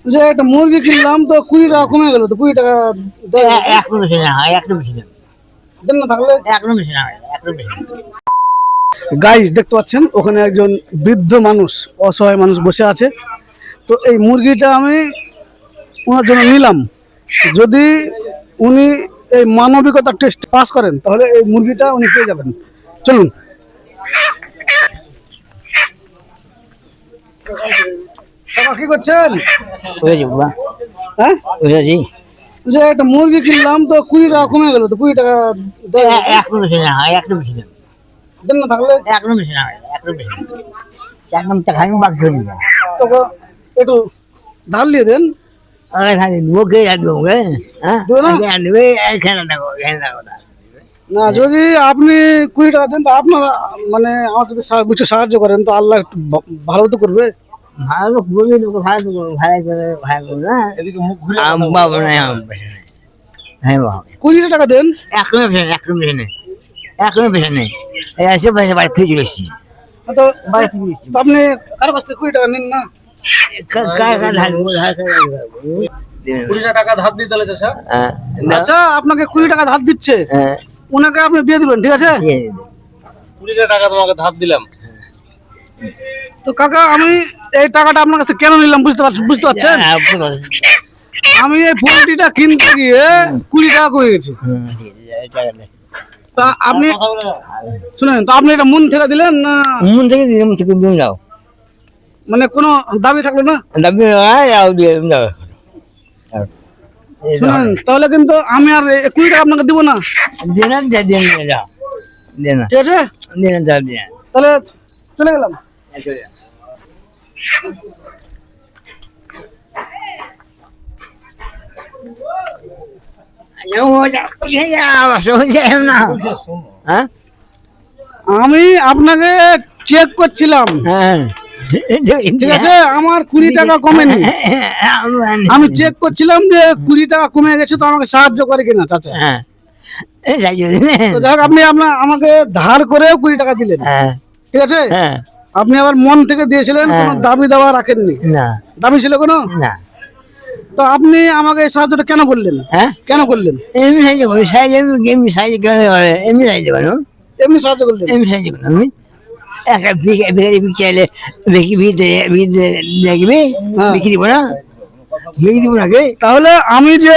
যে একটা মুরগি কিনলাম তো 20 টাকা কমে গেল, তো 20 টাকা একটু বেশি না, একটু বেশি না, দেন না তাহলে। একটু বেশি না, একটু বেশি না। গাইস দেখতে পাচ্ছেন ওখানে একজন বৃদ্ধ মানুষ, অসহায় মানুষ বসে আছে। তো এই মুরগিটা আমি ওনার জন্য নিলাম। যদি উনি এই মানবিকতার টেস্ট পাস করেন তাহলে এই মুরগিটা উনি পেয়ে যাবেন। চলুন। কাকা কি করছেন? বুঝেছি বাবা, হ্যাঁ, বুঝেছি। যে একটা মুরগি কিনলাম তো 20 টাকা কমে গেল, তো 20 টাকা একটু বেশি না, একটু বেশি না, দেন না তাহলে। একটু বেশি না, একটু বেশি না। একদম খাই বাকি হয়ে যাবে। তো একটু ধার দিয়ে দেন। আরে খালি মুখে যাবে ওকে, হ্যাঁ দেবো না? নেবে এখানে দেখো, এখানে দেখো। না, যদি আপনি 20 টাকা দেন তো আপনার মানে আমার যদি একটু সাহায্য করেন তো আল্লাহ একটু ভালো তো করবে। ভালো বলি লোক ভালো করবো, ভালো করে ভালো করবো না। এদিকে মুখ ঘুরে আম বাবা নাই, আম বেশি নেই। হ্যাঁ বাবা, 20 টাকা দেন। এখনো বেশি নেই, এখনো বেশি নেই, এখনো বেশি নেই। এই আসে পয়সা বাড়ি থেকে চলে এসছি, তো বাড়ি থেকে এসছি। তো আপনি কারো কাছ থেকে 20 টাকা নিন না। কার ধারবো, ধার করে দেবো। 20 টাকা ধার দিতে হলে চাষা। হ্যাঁ, আচ্ছা, আপনাকে 20 টাকা ধার দিচ্ছে, হ্যাঁ, ওনাকে আপনি দিয়ে দিবেন, ঠিক আছে? ঠিক আছে। 20 টাকা তোমাকে ধার দিলাম। তো কাকা আমি এই টাকাটা আপনার কাছে কেন নিলাম বুঝতে পারছেন? হ্যাঁ, বুঝতে পারছি। আমি এই পোলট্রিটা কিনতে গিয়ে 20 টাকা কমে গেছে। হুম, ঠিক আছে, এই টাকাটা। তা আপনি শুনেন, তো আপনি এটা মন থেকে দিলেন না মন থেকে দিলাম, থেকে দিন যাও। মানে কোনো দাবি থাকলো না? দাবি হয়, যাও দিয়ে যাও। শুনেন, তাহলে কিন্তু আমি আর 20 টাকা আপনাকে দিব না, দেনা যা, দেন যাও, দেনা, ঠিক আছে? দেনা যা, দেনা। তাহলে চলে গেলাম। হ্যাঁ, আমি আপনাকে চেক করছিলাম, হ্যাঁ, ঠিক আছে? আমার 20 টাকা কমেনি। আমি চেক করছিলাম যে 20 টাকা কমে গেছে, তো আমাকে সাহায্য করে কিনা চাচা। হ্যাঁ, তো যাই হোক, আপনি আমাকে ধার করেও 20 টাকা দিলেন, হ্যাঁ, ঠিক আছে? হ্যাঁ, আপনি আবার মন থেকে দিয়েছিলেন, কোনো দাবি দাওয়া রাখেননি। না, দাবি ছিল কোনো? না, তো আপনি আমাকে এই সাহায্যটা কেন করলেন? হ্যাঁ, কেন করলেন? এমনি সাহায্য করি, সাহায্য এমনি সাহায্য করে, এমনি সাহায্য করো, এমনি সাহায্য করলেন? এমনি সাহায্য করো। আমি একটা ভিখারি চাইলে বিক্রি দেখবি, হ্যাঁ। বিক্রি দিব না, বিক্রি দিব না কে? তাহলে আমি যে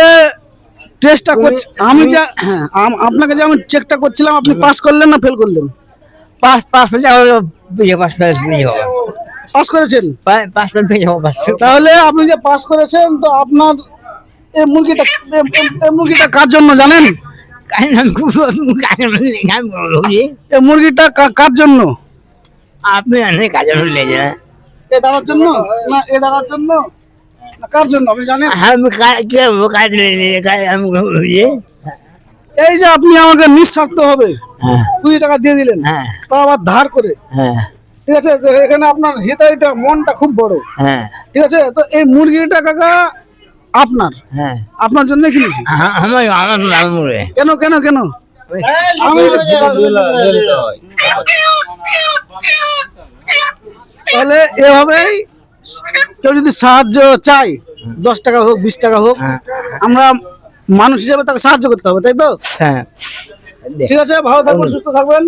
টেস্টটা করছি, আমি যে হ্যাঁ আপনাকে যে আমি চেকটা করছিলাম, আপনি পাস করলেন না ফেল করলেন? পাঁচ পাঁচ পেয়ে যাবো, পাঁচ পেয়ে যাবো, পাস করেছেন। পাঁচ পেয়ে যাবো, পাঁচ। তাহলে আপনি যে পাস করেছেন, তো আপনার এই মুরগিটা এই মুরগিটা কার জন্য জানেন? এই মুরগিটা কার জন্য? আপনি অনেক কাজে হলে যে এ দাদার জন্য না এ দাদার জন্য না কার জন্য আপনি জানেন? আমি কি করবো, কাজ আমি এই যে আপনি আমাকে নিঃস্বার্থ হবে হ্যাঁ, 20 টাকা দিয়ে দিলেন, হ্যাঁ, তা আবার ধার করে, হ্যাঁ, ঠিক আছে? তো এখানে আপনার হৃদয়টা, মনটা খুব বড়, হ্যাঁ, ঠিক আছে? তো এই মুরগিটা কাকা আপনার, হ্যাঁ, আপনার জন্য কিনেছি। আমার আমার কেন কেন কেন? আমি তাহলে এভাবেই কেউ যদি সাহায্য চাই, 10 টাকা হোক 20 টাকা হোক, আমরা মানুষ হিসেবে তাকে সাহায্য করতে হবে, তাই তো? হ্যাঁ, ঠিক আছে, ভালো থাকবেন, সুস্থ থাকবেন।